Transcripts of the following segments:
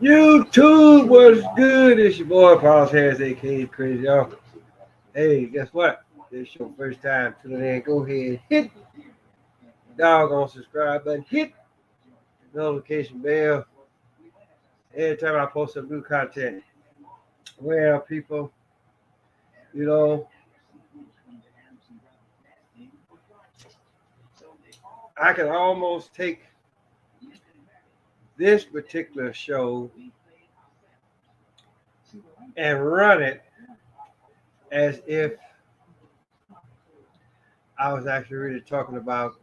YouTube, what's good? It's your boy, Paul Harris, aka Crazy Uncle. Hey, guess what? This is your first time tuning in. Go ahead, hit the doggone subscribe button, hit the notification bell every time I post some new content. Well, people, you know, I can almost take this particular show and run it as if I was actually really talking about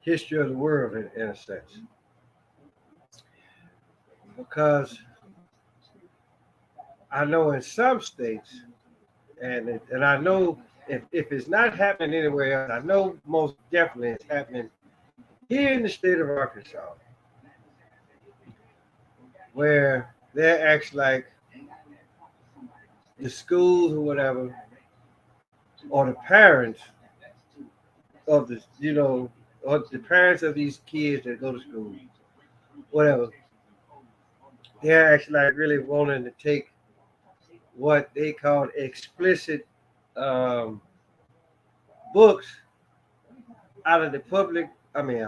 history of the world in a sense. Because I know in some states, and I know if it's not happening anywhere else, I know most definitely it's happening here in the state of Arkansas, where they act like the schools or whatever, or the parents of or the parents of these kids that go to school, whatever, they're actually like really wanting to take what they call explicit um, books out of the public. I mean,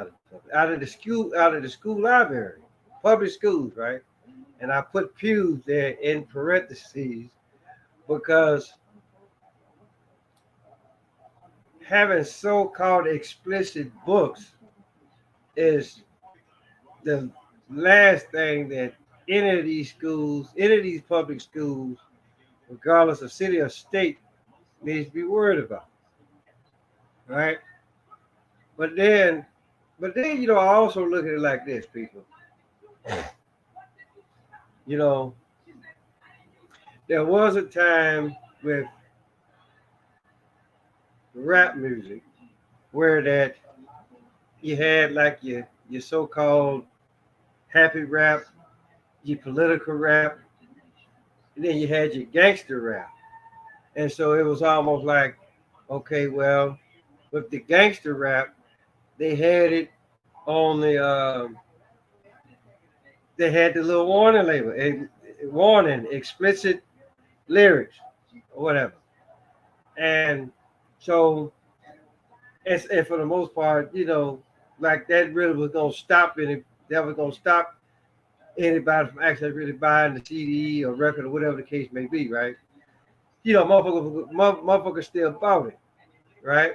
out of the school library, public schools, right? And I put pews there in parentheses because having so-called explicit books is the last thing that any of these schools, any of these public schools, regardless of city or state, needs to be worried about, right? But then, I also look at it like this, people. You know, there was a time with rap music where that you had like your so-called happy rap, your political rap, and then you had your gangster rap. And so it was almost like, okay, well, with the gangster rap, they had it on they had the little warning label, a warning, explicit lyrics, or whatever. And so, and for the most part, like that really was gonna stop any, that was gonna stop anybody from actually really buying the CD or record or whatever the case may be, right? Motherfuckers still bought it, right?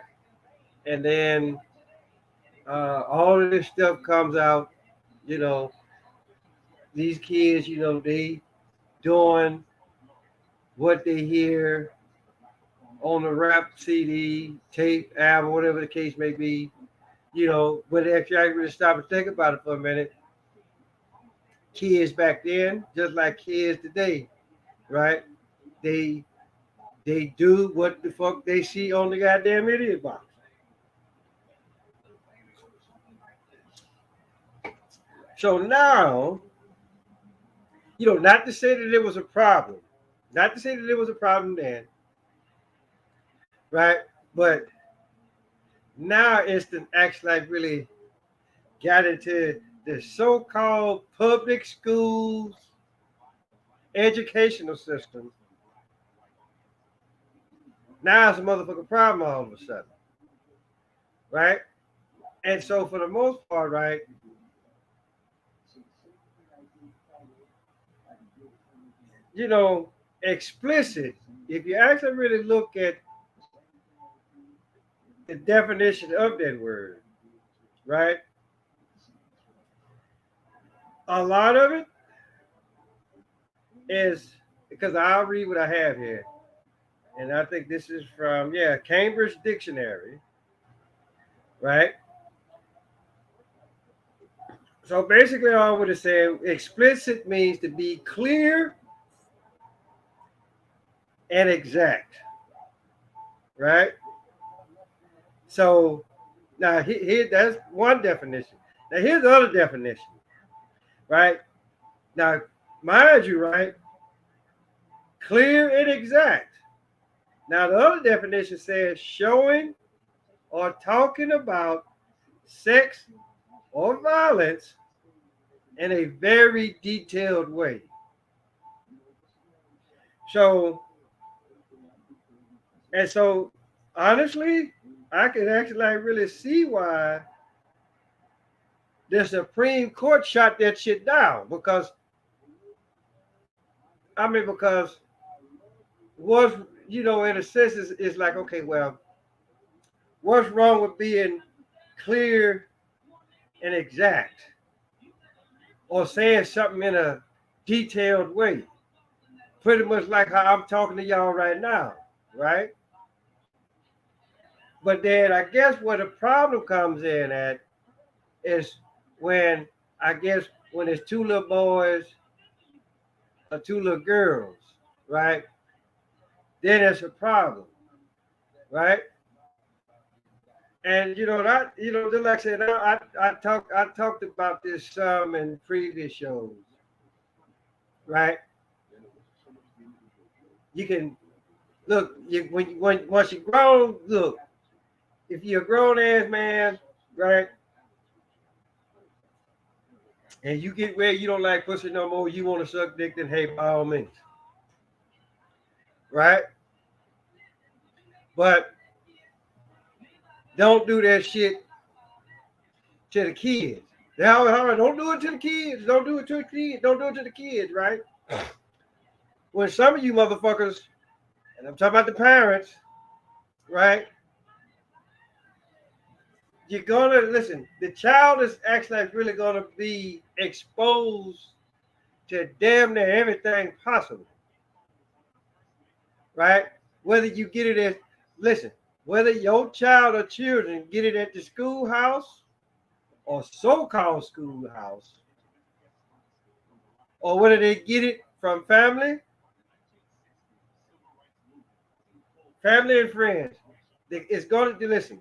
And then all of this stuff comes out, you know, these kids, they doing what they hear on the rap CD, tape, album, whatever the case may be, but if you really stop and think about it for a minute, kids back then, just like kids today, right? They they do what the fuck they see on the goddamn idiot box. So now, not to say that it was a problem, not to say that it was a problem then, right? But now it's the actually like really got into the so-called public schools educational system. Now it's a motherfucking problem all of a sudden, right? And so for the most part, right, explicit, if you actually really look at the definition of that word, right, a lot of it is because I'll read what I have here. And I think this is from, Cambridge Dictionary, right? So basically, all what it's saying, explicit means to be clear and exact, right? So now here that's one definition. Now here's the other definition, right? Now, mind you, right? Clear and exact. Now the other definition says showing or talking about sex or violence in a very detailed way. So, and so, honestly, I can actually like really see why the Supreme Court shot that shit down because because what's in a sense is like okay, well, what's wrong with being clear and exact or saying something in a detailed way? Pretty much like how I'm talking to y'all right now, right? But then I guess where the problem comes in at is when I guess when it's two little boys or two little girls, right? Then it's a problem, right? And that just like I said, I talked about this some in previous shows, right? You can look when once you're grown, look, if you're a grown ass man, right, and you get where you don't like pussy no more, you want to suck dick, then hey, by all means, right? But don't do that shit to the kids. Don't do it to the kids. Don't do it to the kids. Don't do it to the kids, right? When some of you motherfuckers, and I'm talking about the parents, right? You're gonna listen. The child is actually really gonna be exposed to damn near everything possible, right? Whether you get it at listen, whether your child or children get it at the schoolhouse or so-called schoolhouse, or whether they get it from family and friends, it's going to listen.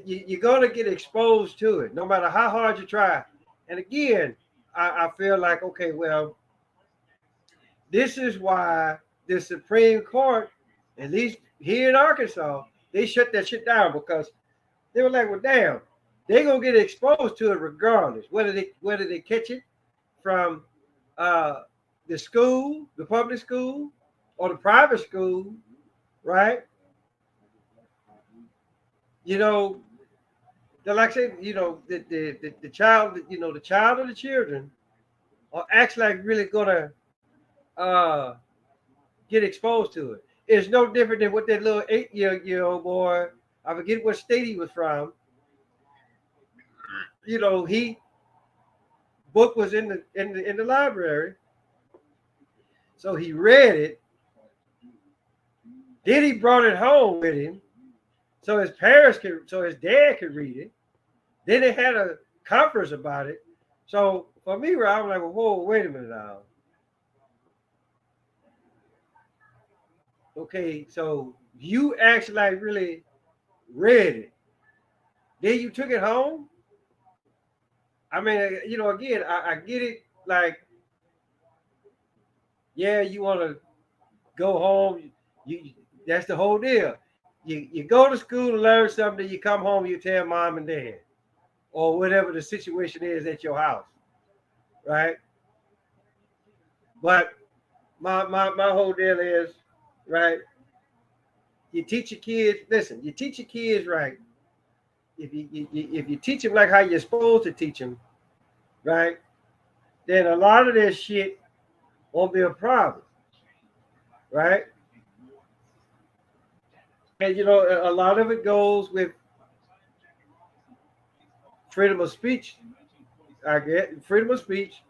You're going to get exposed to it, no matter how hard you try. And again, I feel like okay, well, this is why the Supreme Court, at least here in Arkansas, they shut that shit down because they were like, well, damn, they're gonna get exposed to it regardless, whether they catch it from uh, the school, the public school, or the private school, right? You know, like I said, the child, the child or the children are actually like really gonna uh, get exposed to it. It's no different than what that little 8-year-old boy. I forget what state he was from. He book was in the library, so he read it. Then he brought it home with him, so his dad could read it. Then they had a conference about it. So for me, I'm like, well, whoa, wait a minute now. Okay, so you actually like really read it. Then you took it home. I mean, again, I get it. Like, yeah, you want to go home. You that's the whole deal. You go to school to learn something. You come home, you tell mom and dad, or whatever the situation is at your house, right? But my whole deal is, right? You teach your kids. Listen, you teach your kids right. If you teach them like how you're supposed to teach them, right? Then a lot of this shit won't be a problem, right? And a lot of it goes with freedom of speech. I get freedom of speech,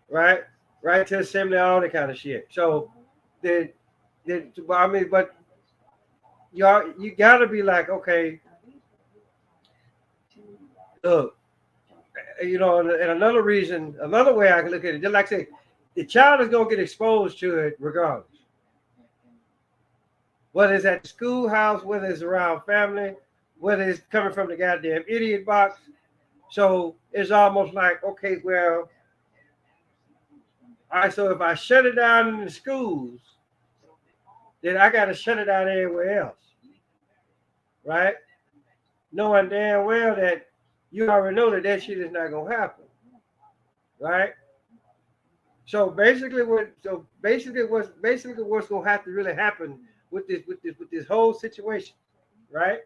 right? Right to assembly, all that kind of shit. So, but you gotta be like, okay, look, and another way I can look at it, just like I say, the child is gonna get exposed to it regardless. Whether it's at the schoolhouse, whether it's around family, whether it's coming from the goddamn idiot box. So it's almost like, okay, well, all right, so if I shut it down in the schools, then I got to shut it down everywhere else, right? Knowing damn well that you already know that shit is not gonna happen, right? So basically what's gonna have to really happen with this whole situation, right?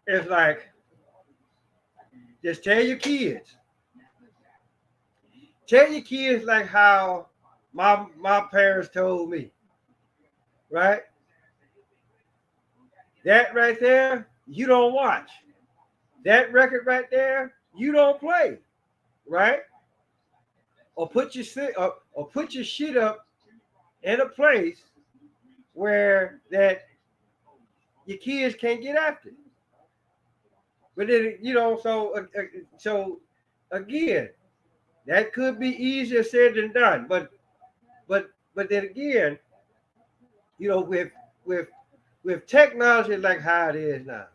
It's like just tell your kids like how my parents told me, right? That right there, you don't watch. That record right there, you don't play, right? Or put your shit up in a place where that your kids can't get after it. But then so again, that could be easier said than done. But then again, you know, with with technology like how it is now,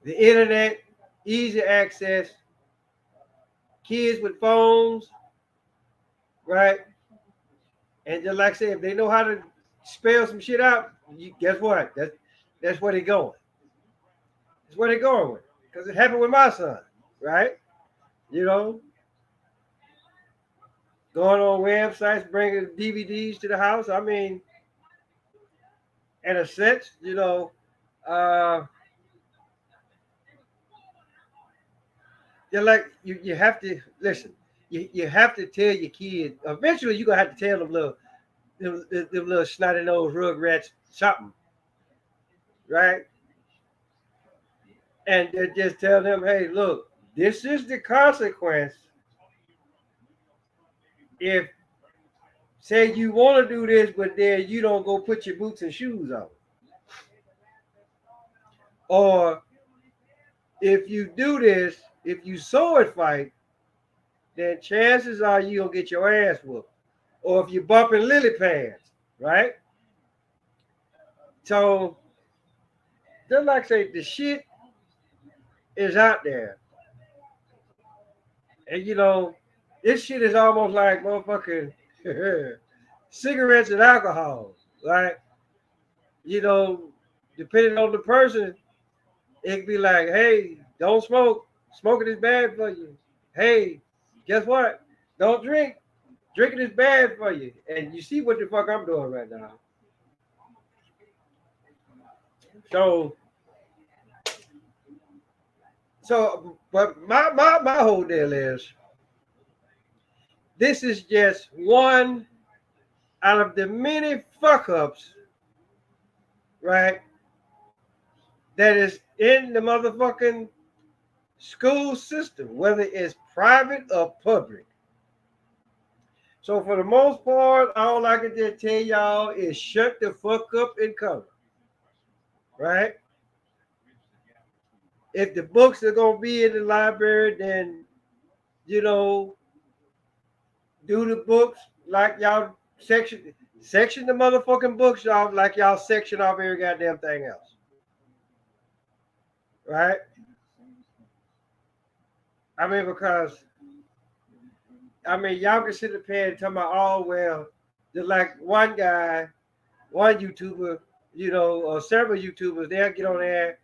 the internet, easy access, kids with phones, right? And just like I said, if they know how to spell some shit out, guess what? That's where they going. That's where they going with. Because it happened with my son, right? You know, going on websites, bringing DVDs to the house. I mean, in a sense, uh, you're like you have to listen. You have to tell your kid. Eventually, you're gonna have to tell them little snotty nose rugrats something, right? And just tell them, hey, look, this is the consequence if say you want to do this, but then you don't go put your boots and shoes on, or if you do this, if you sword fight, then chances are you gonna get your ass whooped. Or if you're bumping lily pads, right? So just like I say, the shit is out there. And this shit is almost like motherfucking cigarettes and alcohol. Right? You know, depending on the person, it could be like, hey, don't smoke. Smoking is bad for you. Hey, guess what? Don't drink. Drinking is bad for you. And you see what the fuck I'm doing right now. So but my whole deal is this is just one out of the many fuck ups, right? That is in the motherfucking school system, whether it's private or public. So for the most part, all I can just tell y'all is shut the fuck up and cover, right? If the books are gonna be in the library, then you know, do the books like y'all section the motherfucking books off like y'all section off every goddamn thing else, right? I mean, because y'all can sit up here and talk about, oh well, just like one guy, one YouTuber, or several YouTubers, they'll get on there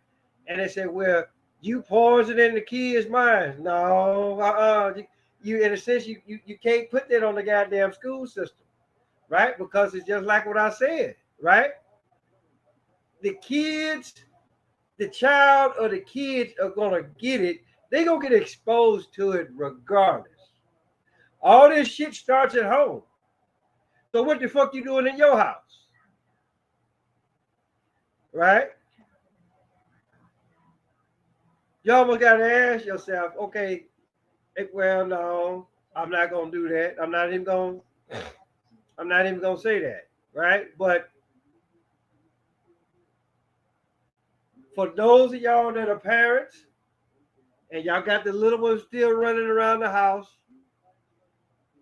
and they say, well, you poison in the kids' minds. No, you in a sense you can't put that on the goddamn school system, right? Because it's just like what I said, right? The kids, the child or the kids are gonna get it. They gonna get exposed to it regardless. All this shit starts at home. So what the fuck you doing in your house? Right? You almost gotta ask yourself, okay, well, no, I'm not gonna do that. I'm not even gonna say that. Right? But for those of y'all that are parents and y'all got the little ones still running around the house,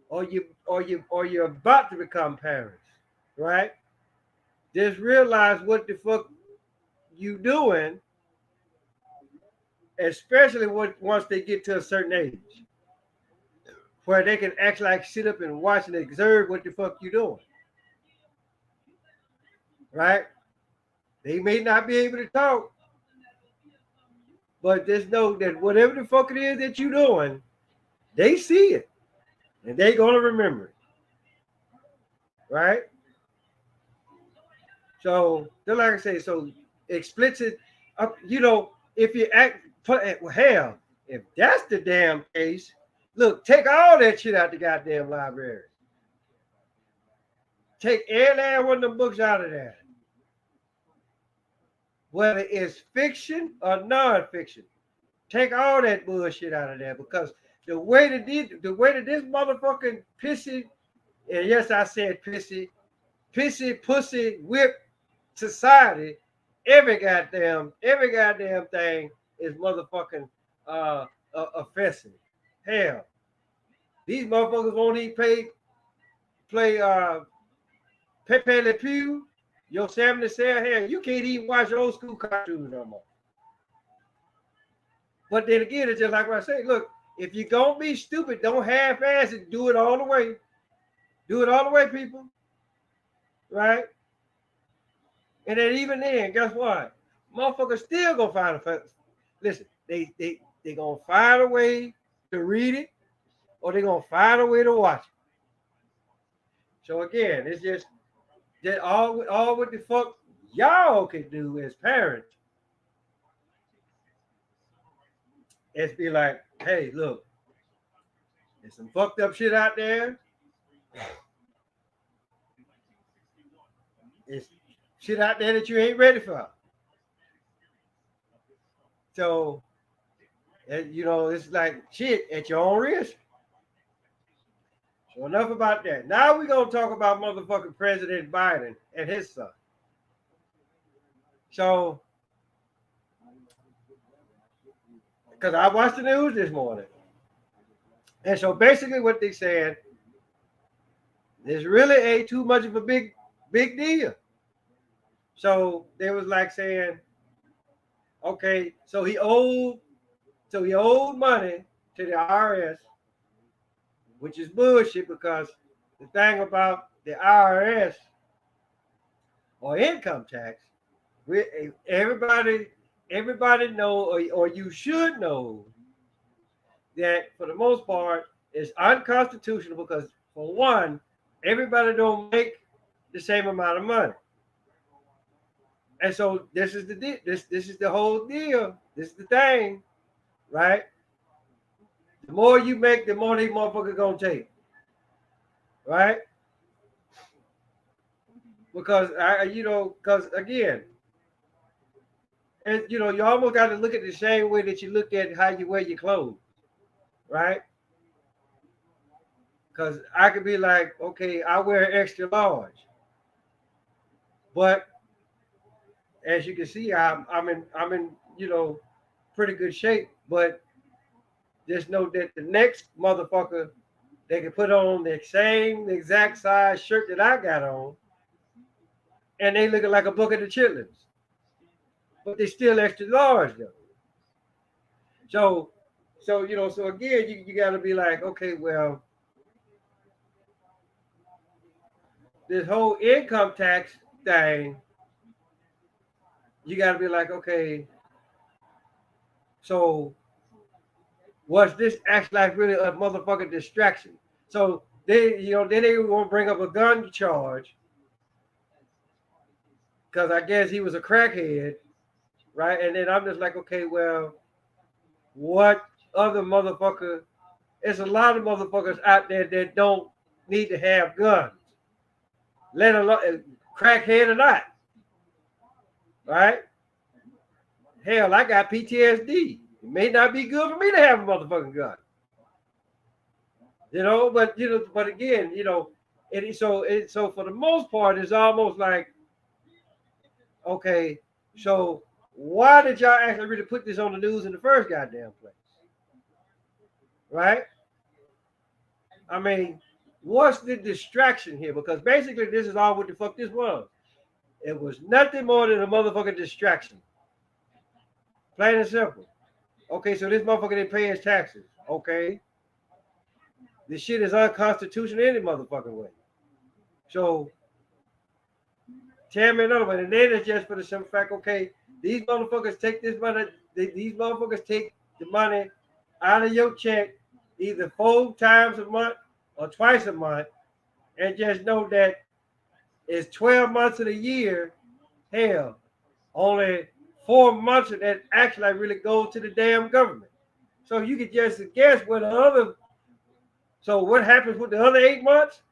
or you're about to become parents, right? Just realize what the fuck you doing, especially once they get to a certain age, where they can actually like sit up and watch and observe what the fuck you doing, right? They may not be able to talk, but just know that whatever the fuck it is that you're doing, they see it and they gonna remember it, right? So, just like I say, so explicit, if you act, well, hell, if that's the damn case, look, take all that shit out the goddamn library. Take every one of the books out of there, whether it's fiction or non-fiction. Take all that bullshit out of there because the way that this motherfucking pissy, and yes, I said pissy pussy whip society, every goddamn thing is motherfucking offensive. Hell, these motherfuckers won't even play Pepe Le Pew, Yosemite Sam. Hell, you can't even watch old school cartoons no more. But then again, it's just like what I say. Look, if you're gonna be stupid, don't half-ass it. Do it all the way. Do it all the way, people. Right? And then even then, guess what? Motherfuckers still gonna find a listen. They gonna find a way to read it, or they gonna find a way to watch it. So again, it's just that all what the fuck y'all can do as parents is be like, hey, look, there's some fucked up shit out there. It's shit out there that you ain't ready for. So, it's like shit at your own risk. So enough about that. Now we're gonna talk about motherfucking President Biden and his son. So, because I watched the news this morning, and so basically what they said is really ain't too much of a big deal. So they was like saying, okay, so he owed money to the IRS, which is bullshit because the thing about the IRS or income tax, everybody know, or you should know that for the most part it's unconstitutional because for one, everybody don't make the same amount of money. And so this is the whole deal. This is the thing, right? The more you make, the more these motherfuckers gonna take, right? Because because again, and you almost got to look at the same way that you look at how you wear your clothes, right? Because I could be like, okay, I wear extra large, but as you can see, I'm in pretty good shape, but just know that the next motherfucker they can put on the same exact size shirt that I got on, and they looking like a bucket of chitlins, but they still extra large though. So again, you got to be like, okay, well, this whole income tax thing, you got to be like, okay, so was this actually like really a motherfucking distraction? So then they won't bring up a gun charge because I guess he was a crackhead, right? And then I'm just like, okay, well, what other motherfucker? There's a lot of motherfuckers out there that don't need to have guns, let alone crackhead or not, right? Hell, I got PTSD. It may not be good for me to have a motherfucking gun, but again, so for the most part, it's almost like, okay, so why did y'all actually really put this on the news in the first goddamn place? Right? I mean, what's the distraction here? Because basically, this is all what the fuck this was. It was nothing more than a motherfucking distraction. Plain and simple. Okay, so this motherfucker didn't pay his taxes. Okay. This shit is unconstitutional any motherfucking way. So Tell me another one. And then it's just for the simple fact, okay, these motherfuckers take this money, these motherfuckers take the money out of your check either 4 times a month or twice a month, and just know that it's 12 months of the year. Hell, only 4 months of that actually really goes to the damn government. So you can just guess what the other. So what happens with the other 8 months?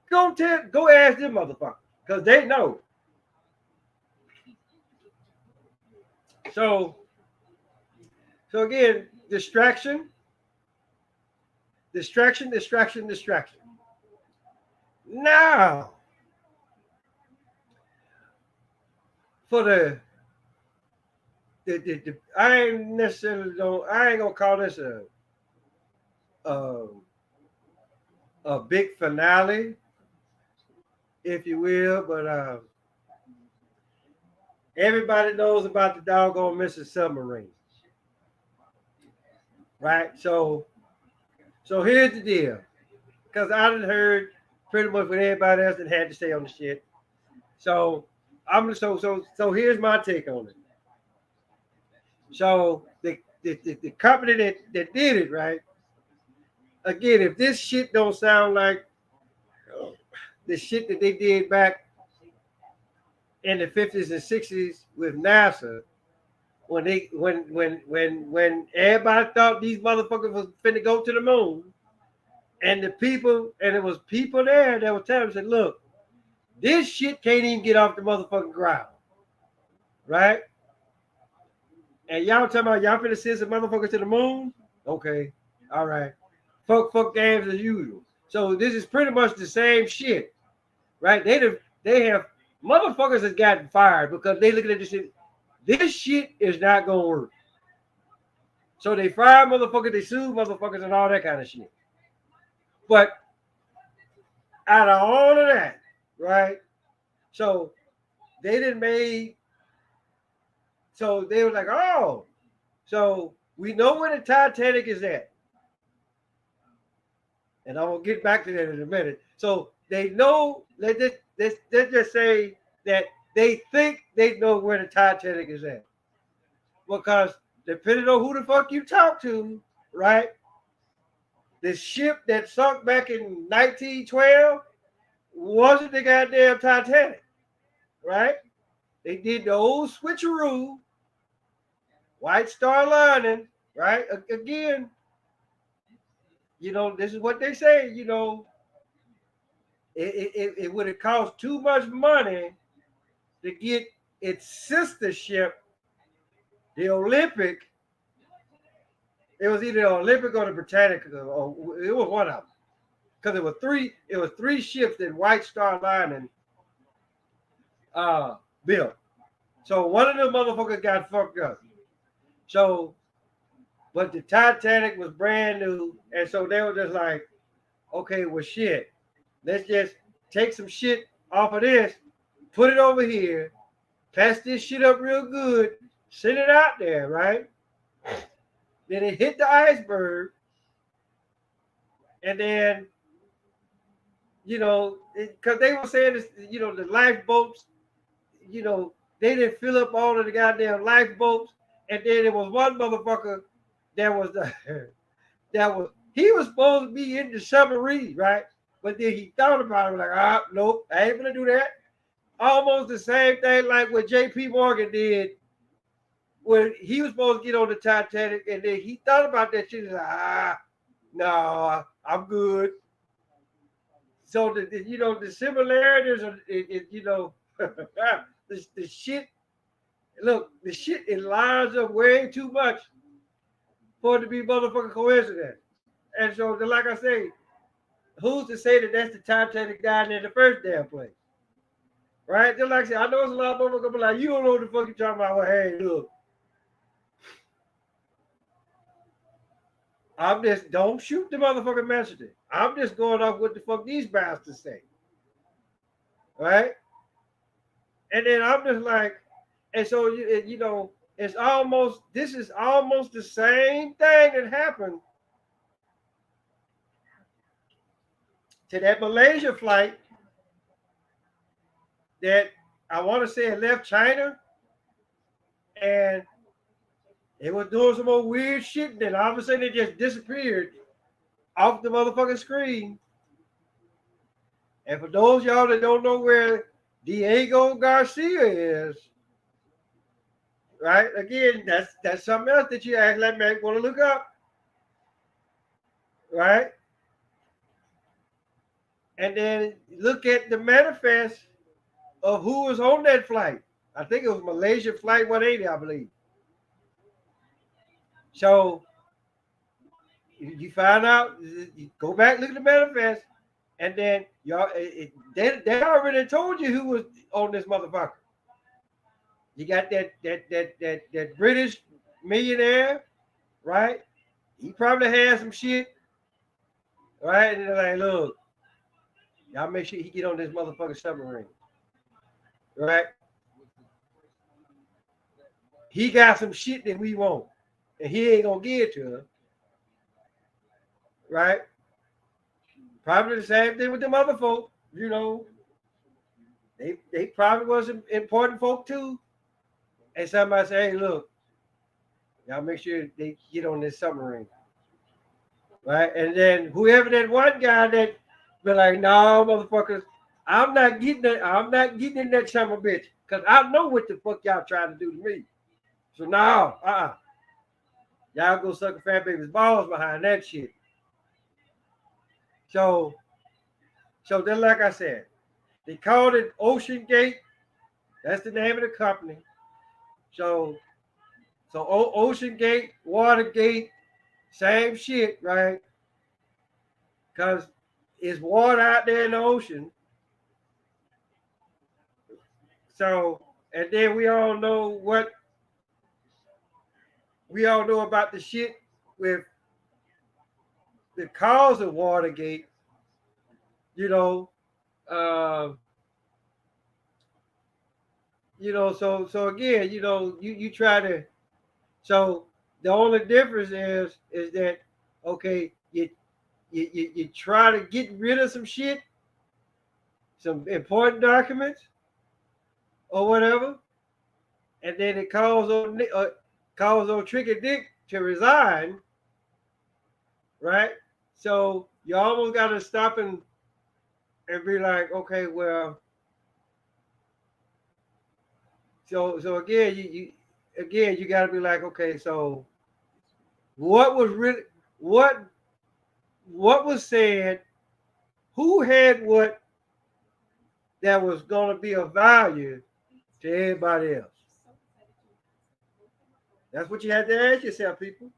Go ask them motherfuckers, because they know. So again, distraction, distraction, distraction, distraction. Now, for I ain't necessarily don't I ain't gonna call this a a big finale, if you will, but everybody knows about the doggone missing submarine, right? So here's the deal, because I done heard pretty much what everybody else that had to say on the shit. So so here's my take on it. So the company that did it, right? Again, if this shit don't sound like the shit that they did back in the 50s and 60s with NASA, when everybody thought these motherfuckers was finna go to the moon, and it was people there that were telling them, said, look, this shit can't even get off the motherfucking ground, right? And y'all talking about y'all finna send some motherfuckers to the moon? Okay, all right. Fuck games as usual. So this is pretty much the same shit, right? They have motherfuckers has gotten fired because they looking at this shit. This shit is not gonna work. So they fire motherfuckers, they sue motherfuckers, and all that kind of shit. But out of all of that, right? So they didn't made. So they were like, oh, so we know where the Titanic is at. And I will get back to that in a minute. So they know, let's just say that they think they know where the Titanic is at. Because depending on who the fuck you talk to, right? The ship that sunk back in 1912 wasn't the goddamn Titanic, right? They did the old switcheroo, White Star Lining, right? Again, this is what they say, it would have cost too much money to get its sister ship, the Olympic. It was either the Olympic or the Britannica, or it was one of them. Because it was three ships that White Star Line built. So one of them motherfuckers got fucked up. So, but the Titanic was brand new, and so they were just like, okay, well shit, let's just take some shit off of this, put it over here, patch this shit up real good, send it out there, right? Then it hit the iceberg, and then, because they were saying this, the lifeboats, they didn't fill up all of the goddamn lifeboats, and then there was one motherfucker that was he was supposed to be in the submarine, right? But then he thought about it, like, nope, I ain't gonna do that. Almost the same thing like what J.P. Morgan did when he was supposed to get on the Titanic, and then he thought about that shit. He's like, no, I'm good. So the similarities are, the shit. Look, the shit, it lines up way too much for it to be motherfucking coincidence. And so, like I say, who's to say that that's the Titanic dying in the first damn place? Right? Just like I said, I know it's a lot of motherfuckers be like, you don't know what the fuck you talking about. Well, hey, look. Don't shoot the motherfucking messenger. I'm just going off what the fuck these bastards say. Right? And then I'm just like, and so, this is almost the same thing that happened to that Malaysia flight that I want to say it left China, and it was doing some more weird shit. Then all of a sudden it just disappeared off the motherfucking screen. And for those y'all that don't know where Diego Garcia is, right? Again, that's something else that you act like man want to look up, right? And then look at the manifest of who was on that flight. I think it was Malaysia Flight 180, I believe. So you find out, you go back, look at the manifest, and then y'all, they already told you who was on this motherfucker. You got that British millionaire, right? He probably had some shit, right? And they're like, look, y'all make sure he get on this motherfucking submarine, right? He got some shit that we want, and he ain't gonna give it to us, right? Probably the same thing with them other folk, you know. They probably was important folk too. And somebody say, hey, look, y'all make sure they get on this submarine. Right? And then whoever that one guy that be like, no, motherfuckers, I'm not getting in that son of a bitch. Cause I know what the fuck y'all trying to do to me. So no, y'all go suck a fat baby's balls behind that shit. So then like I said, they called it Ocean Gate. That's the name of the company. So Ocean Gate, Watergate, same shit, right? Because it's water out there in the ocean. So, and then we all know about the shit with the cause of Watergate, you know. So again, you try to. So the only difference is that okay, you try to get rid of some shit, some important documents, or whatever, and then it calls on Tricky Dick to resign, right? So you almost got to stop and be like, okay, well, so again, you got to be like, okay, so what was really what was said, who had what that was going to be of value to everybody else? That's what you have to ask yourself, people.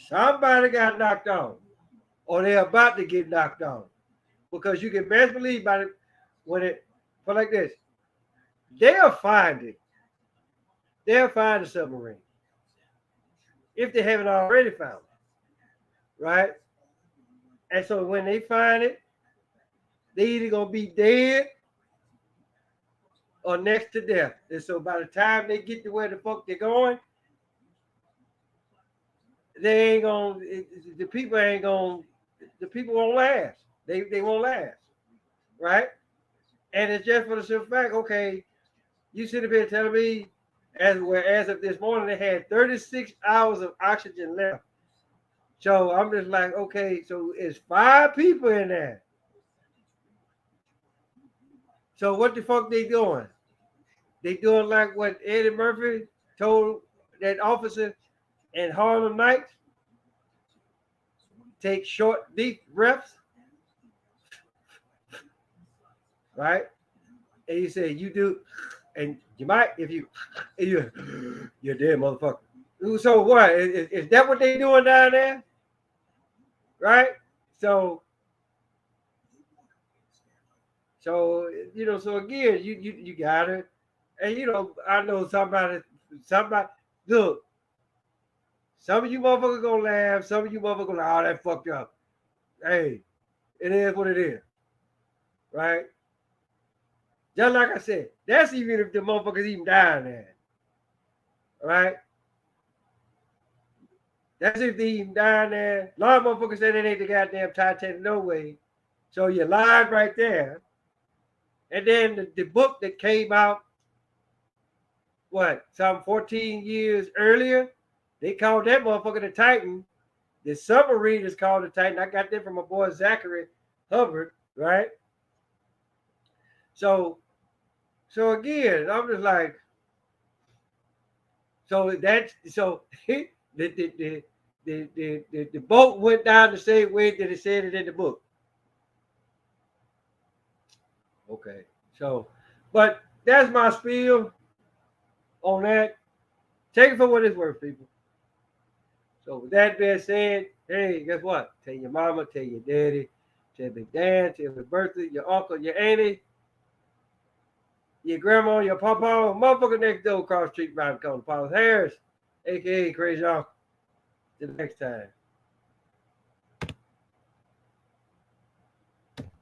Somebody got knocked on, or they're about to get knocked on, because you can best believe by it when it put like this, they'll find it. They'll find the submarine if they haven't already found it, right? And so when they find it, they either gonna be dead or next to death. And so by the time they get to where the fuck they're going, they ain't gonna. The people ain't gonna. The people won't last. They won't last, right? And it's just for the simple fact. Okay, you sit up here telling me, as of this morning, they had 36 hours of oxygen left. So I'm just like, okay, so it's 5 people in there. So what the fuck they doing? They doing like what Eddie Murphy told that officer in Harlem Nights? Take short, deep breaths, right? And he said, you do, and you might, if you're dead, motherfucker. So what? Is that what they doing down there? Right? So so again, you got it. And I know somebody, look, some of you motherfuckers gonna laugh, some of you motherfuckers gonna, oh, that fucked up. Hey, it is what it is. Right? Just like I said, that's even if the motherfuckers even dying there. Right? That's if they even dying there. A lot of motherfuckers say that ain't the goddamn Titanic no way. So you're lying right there. And then the book that came out, some 14 years earlier, they called that motherfucker the Titan. The submarine is called the Titan. I got that from my boy Zachary Hubbard, right? So again, I'm just like, the boat went down the same way that it said it in the book. Okay, so, but that's my spiel on that. Take it for what it's worth, people. So with that being said, hey, guess what? Tell your mama, tell your daddy, tell Big Dan, tell your birthday, your uncle, your auntie, your grandma, your papa, motherfucker next door across the street, right, called Paul Harris, aka Crazy Uncle. Till next time.